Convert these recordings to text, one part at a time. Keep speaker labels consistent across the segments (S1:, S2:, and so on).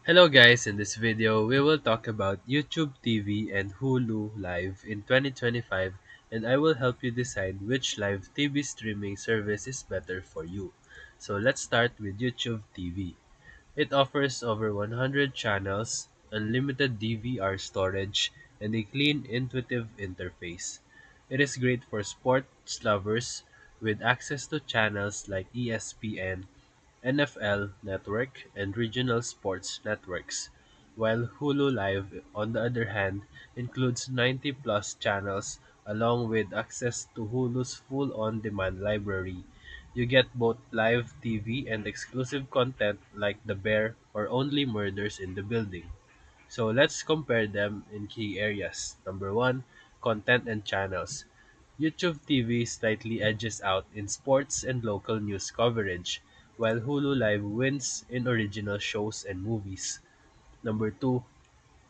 S1: Hello guys, in this video we will talk about YouTube TV and Hulu Live in 2025 and I will help you decide which live TV streaming service is better for you. So let's start with YouTube TV. It offers over 100 channels, unlimited DVR storage, and a clean, intuitive interface. It is great for sports lovers with access to channels like ESPN, NFL Network, and regional sports networks, while Hulu Live, on the other hand, includes 90 plus channels along with access to Hulu's full on demand library. You get both live TV and exclusive content like The Bear or Only Murders in the Building. So let's compare them in key areas. Number one, content and channels. YouTube TV slightly edges out in sports and local news coverage, while Hulu Live wins in original shows and movies. Number two,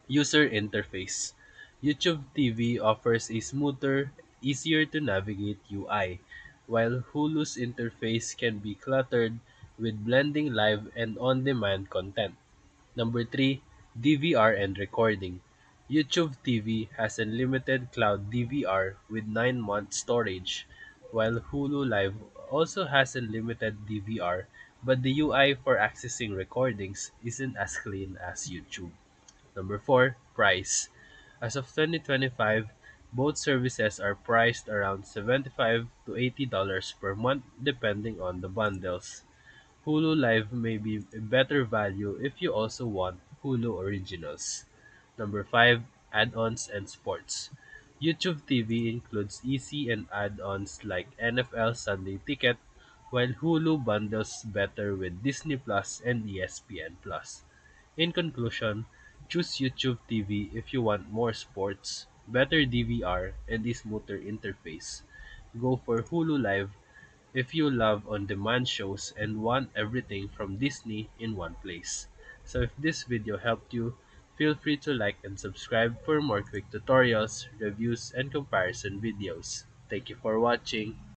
S1: user interface. YouTube TV offers a smoother, easier to navigate UI, while Hulu's interface can be cluttered with blending live and on-demand content. Number three, DVR and recording. YouTube TV has unlimited cloud DVR with 9-month storage, while Hulu Live also has unlimited DVR, but the UI for accessing recordings isn't as clean as YouTube. Number four, price. As of 2025, both services are priced around $75 to $80 per month depending on the bundles. Hulu Live may be a better value if you also want Hulu Originals. Number 5, add-ons and sports. YouTube TV includes easy and add-ons like NFL Sunday Ticket, while Hulu bundles better with Disney Plus and ESPN Plus. In conclusion, choose YouTube TV if you want more sports, better DVR, and a smoother interface. Go for Hulu Live if you love on-demand shows and want everything from Disney in one place. So if this video helped you, feel free to like and subscribe for more quick tutorials, reviews, and comparison videos. Thank you for watching.